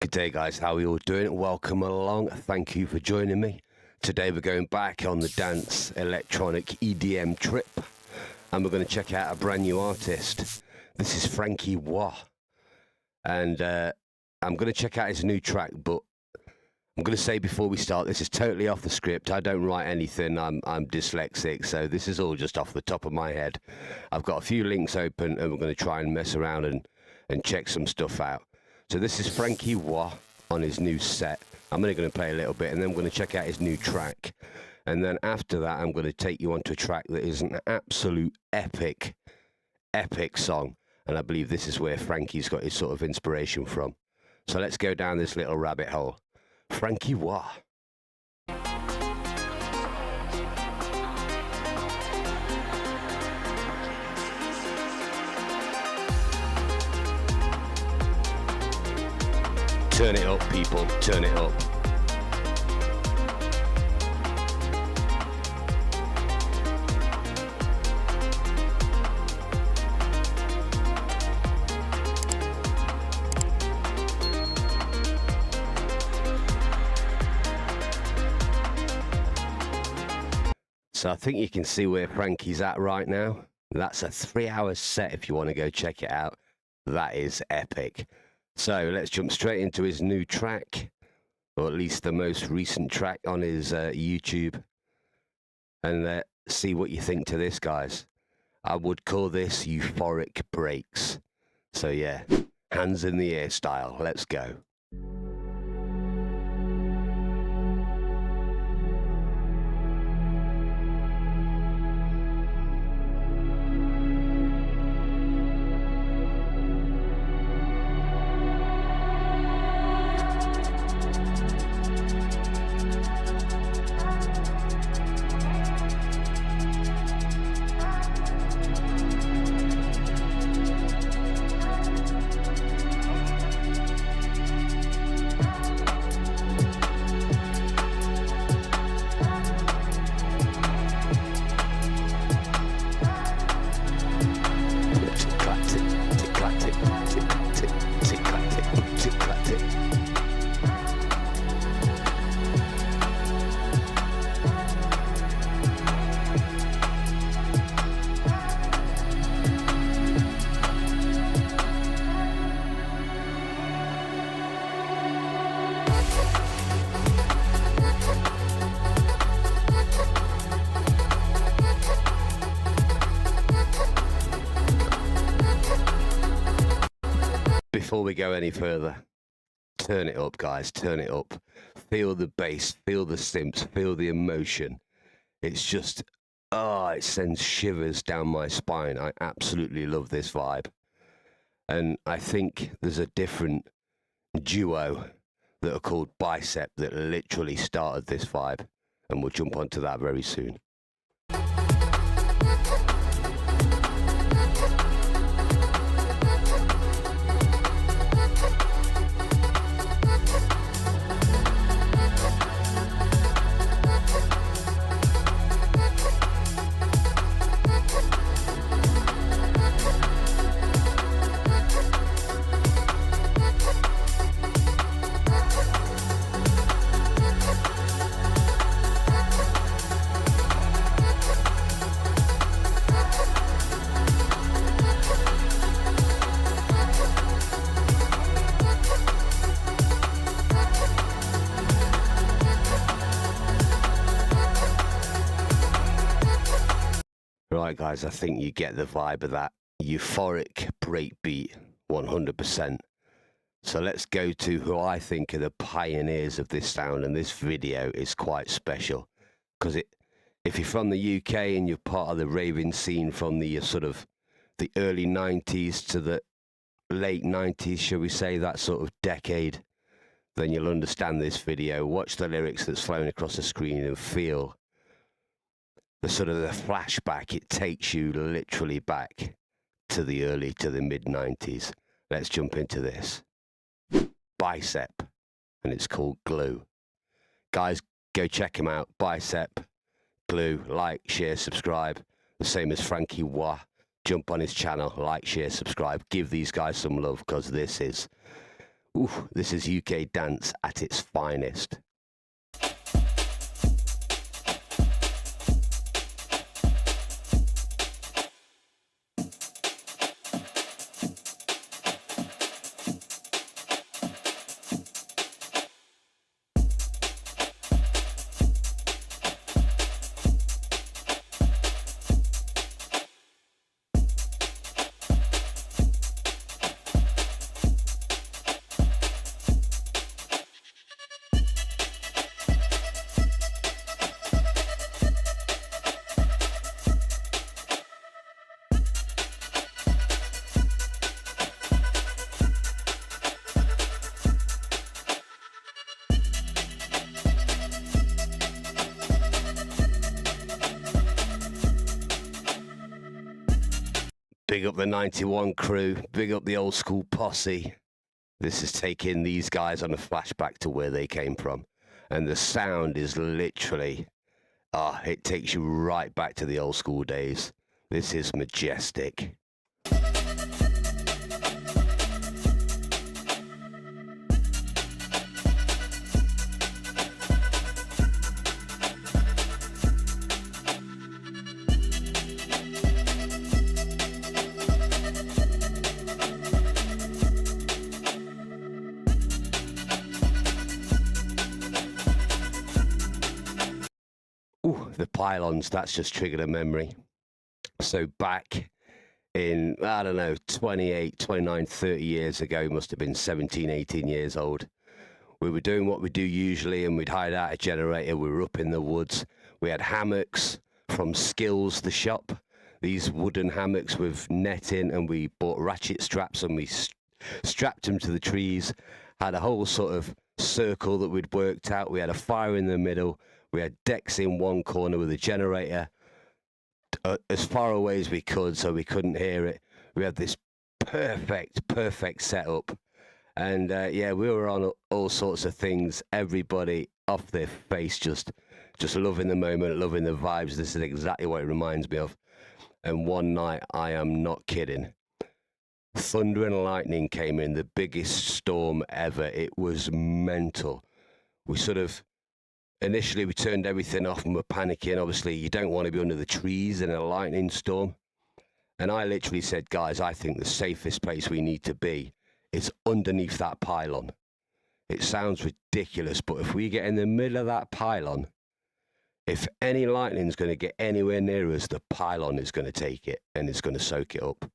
Good day, guys. How are you all doing? Welcome along. Thank you for joining me. Today we're going back on the dance electronic EDM trip, and we're going to check out a brand new artist. This is Franky W, and I'm going to check out his new track. But I'm going to say before we start, this is totally off the script. I don't write anything. I'm dyslexic, so this is all just off the top of my head. I've got a few links open, and we're going to try and mess around and check some stuff out. So this is Franky W on his new set. I'm only going to play a little bit, and then I'm going to check out his new track. And then after that, I'm going to take you onto a track that is an absolute epic song. And I believe this is where Franky's got his sort of inspiration from. So let's go down this little rabbit hole. Franky W. Turn it up, people, turn it up. So I think you can see where Franky's at right now. That's a 3-hour set if you want to go check it out. That is epic. So let's jump straight into his new track, or at least the most recent track on his YouTube, and see what you think to this, guys. I would call this euphoric breaks. So yeah, hands in the air style. Let's go. Before we go any further, turn it up, guys, turn it up. Feel the bass, feel the synths, feel the emotion. It's just, it sends shivers down my spine. I absolutely love this vibe. And I think there's a different duo that are called Bicep that literally started this vibe. And we'll jump onto that very soon. Right, guys, I think you get the vibe of that euphoric breakbeat 100%. So let's go to who I think are the pioneers of this sound, and this video is quite special because if you're from the UK and you're part of the raving scene from the sort of the early 90s to the late 90s, shall we say, that sort of decade, then you'll understand this video. Watch the lyrics that's flowing across the screen and feel the sort of the flashback. It takes you literally back to the mid 90s. Let's jump into this. Bicep, and it's called Glue. Guys, go check him out. Bicep, Glue, like, share, subscribe. The same as Franky W. Jump on his channel, like, share, subscribe. Give these guys some love, because this is Ooh, this is UK dance at its finest. Big up the 91 crew, big up the old school posse. This is taking these guys on a flashback to where they came from. And the sound is literally, it takes you right back to the old school days. This is majestic. Ooh, the pylons, that's just triggered a memory. So back in, I don't know, 28, 29, 30 years ago, must have been 17, 18 years old. We were doing what we do usually, and we'd hide out a generator. We were up in the woods. We had hammocks from Skills, the shop. These wooden hammocks with netting, and we bought ratchet straps and we strapped them to the trees. Had a whole sort of circle that we'd worked out. We had a fire in the middle. We had decks in one corner with a generator as far away as we could so we couldn't hear it. We had this perfect setup. And yeah, we were on all sorts of things. Everybody off their face, just loving the moment, loving the vibes. This is exactly what it reminds me of. And one night, I am not kidding, thunder and lightning came in, the biggest storm ever. It was mental. We sort of, initially we turned everything off and were panicking. Obviously, you don't want to be under the trees in a lightning storm. And I literally said, guys, I think the safest place we need to be is underneath that pylon. It sounds ridiculous, but if we get in the middle of that pylon, if any lightning's going to get anywhere near us, the pylon is going to take it and it's going to soak it up.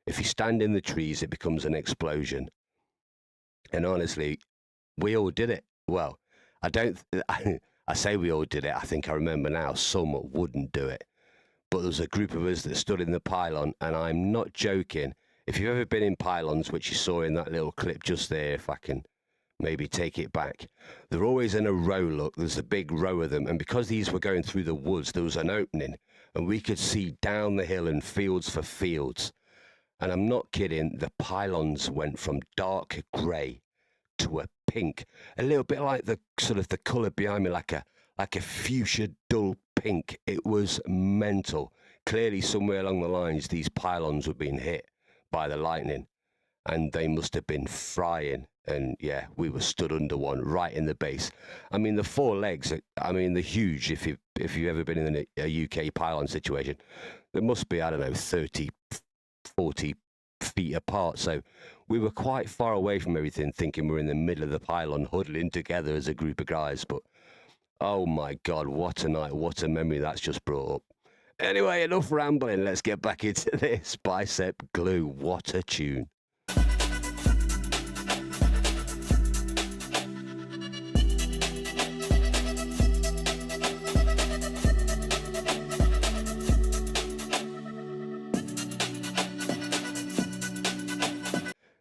If you stand in the trees, it becomes an explosion. And honestly, we all did it. Well, I say we all did it. I think I remember now, some wouldn't do it. But there was a group of us that stood in the pylon, and I'm not joking. If you've ever been in pylons, which you saw in that little clip just there, if I can maybe take it back, they're always in a row, look. There's a big row of them. And because these were going through the woods, there was an opening, and we could see down the hill and fields for fields. And I'm not kidding, the pylons went from dark grey to a pink, a little bit like the sort of the colour behind me, like a fuchsia dull pink. It was mental. Clearly, somewhere along the lines, these pylons were being hit by the lightning, and they must have been frying. And yeah, we were stood under one right in the base. I mean, the four legs, I mean, they're huge. If you've ever been in a UK pylon situation, there must be, I don't know, 30, 40 feet apart. So we were quite far away from everything, thinking we're in the middle of the pylon, huddling together as a group of guys. But oh my God, what a night, what a memory that's just brought up. Anyway, enough rambling. Let's get back into this. Bicep Glue, what a tune.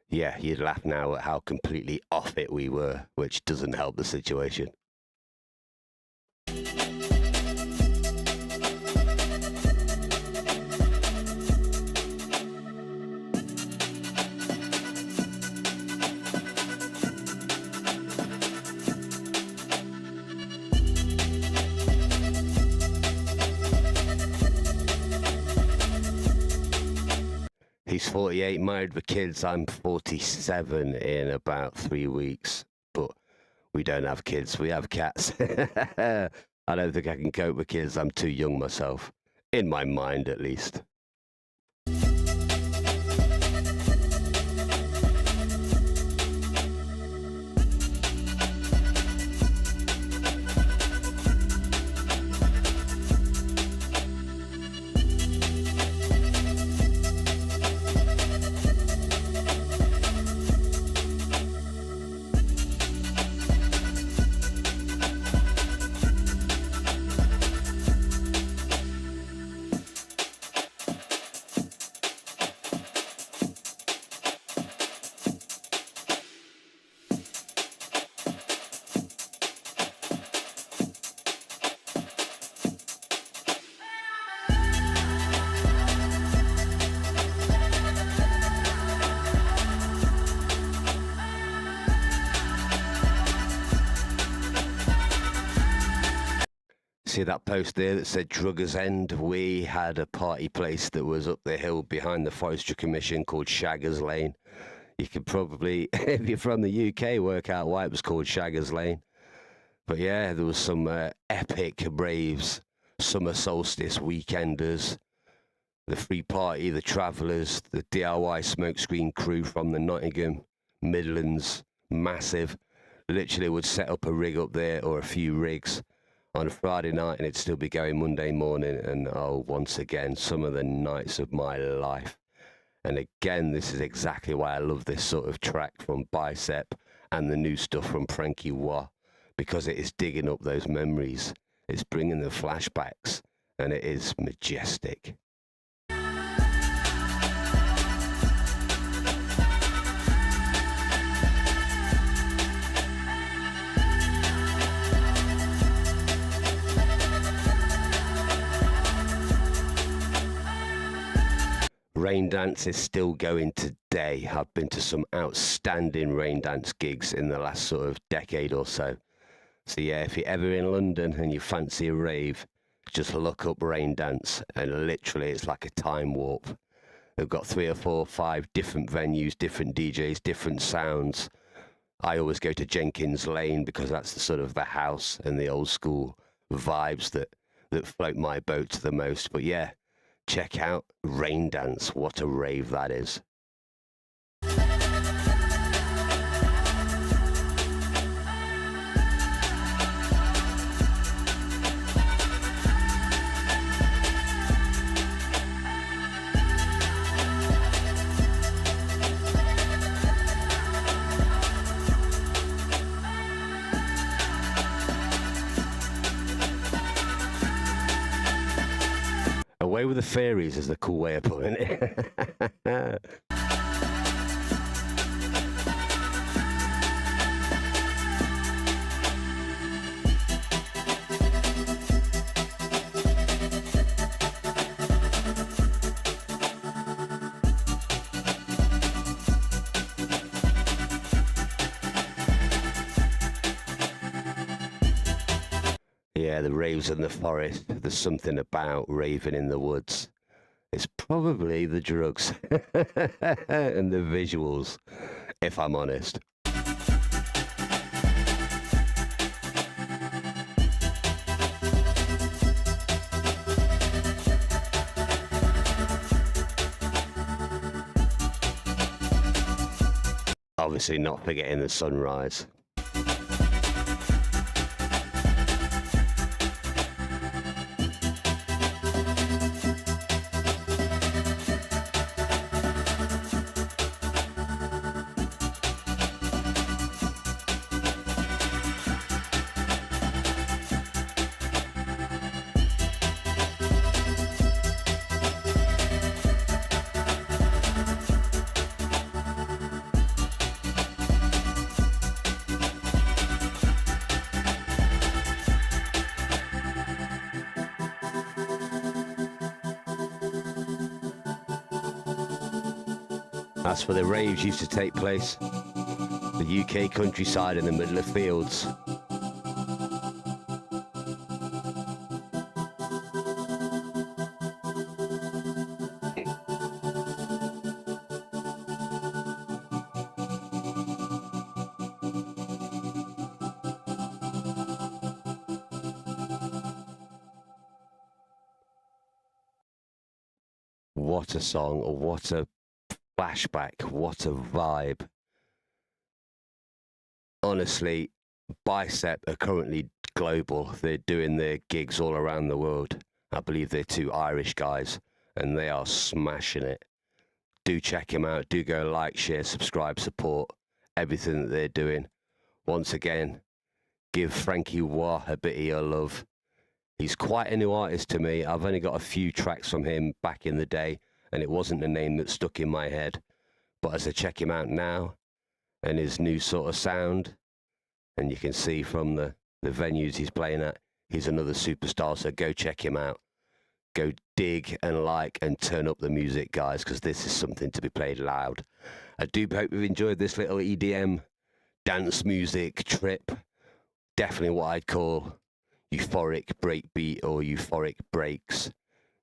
Yeah, you'd laugh now at how completely off it we were, which doesn't help the situation. He's 48, married with kids. I'm 47 in about 3 weeks, but we don't have kids. We have cats. I don't think I can cope with kids. I'm too young myself, in my mind at least. See that post there that said Druggers End? We had a party place that was up the hill behind the Forestry Commission called Shaggers Lane. You could probably, if you're from the UK, work out why it was called Shaggers Lane. But yeah, there was some epic raves, summer solstice weekenders, the free party, the travellers, the DIY smokescreen crew from the Nottingham, Midlands, massive. Literally would set up a rig up there or a few rigs on a Friday night and it'd still be going Monday morning. And oh, once again, some of the nights of my life. And again, this is exactly why I love this sort of track from Bicep and the new stuff from Frankie W, because it is digging up those memories. It's bringing the flashbacks, and it is majestic. Rain dance is still going today. I've been to some outstanding rain dance gigs in the last sort of decade or so. So yeah, if you're ever in London and you fancy a rave, just look up rain dance and literally it's like a time warp. They've got 3 or 4 or 5 different venues, different DJs, different sounds. I always go to Jenkins Lane because that's the sort of the house and the old school vibes that float my boat the most. But yeah, check out Rain Dance. What a rave that is. Away with the fairies is the cool way of putting it. Yeah, the raves in the forest. There's something about raving in the woods. It's probably the drugs and the visuals, if I'm honest. Obviously not forgetting the sunrise. That's where the raves used to take place. The UK countryside in the middle of fields. What a song, what a flashback, what a vibe. Honestly, Bicep are currently global. They're doing their gigs all around the world. I believe they're two Irish guys, and they are smashing it. Do check him out. Do go like, share, subscribe, support everything that they're doing. Once again, give Frankie W a bit of your love. He's quite a new artist to me. I've only got a few tracks from him back in the day, and it wasn't a name that stuck in my head. But as I check him out now, and his new sort of sound, and you can see from the venues he's playing at, he's another superstar. So go check him out. Go dig and like and turn up the music, guys, because this is something to be played loud. I do hope you've enjoyed this little EDM dance music trip. Definitely what I'd call euphoric breakbeat or euphoric breaks.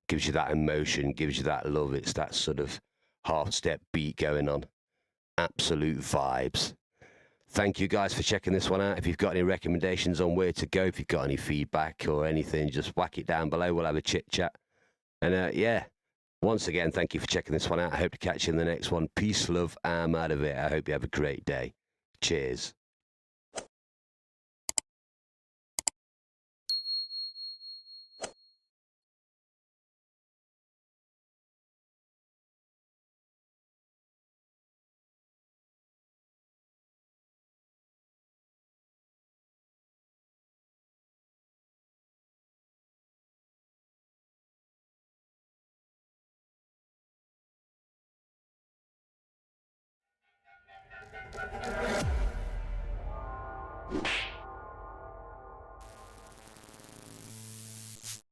Gives you that emotion, gives you that love. It's that sort of half-step beat going on. Absolute vibes. Thank you guys for checking this one out. If you've got any recommendations on where to go, if you've got any feedback or anything, just whack it down below. We'll have a chit chat. And yeah, once again, thank you for checking this one out. I hope to catch you in the next one. Peace, love, I'm out of it. I hope you have a great day. Cheers.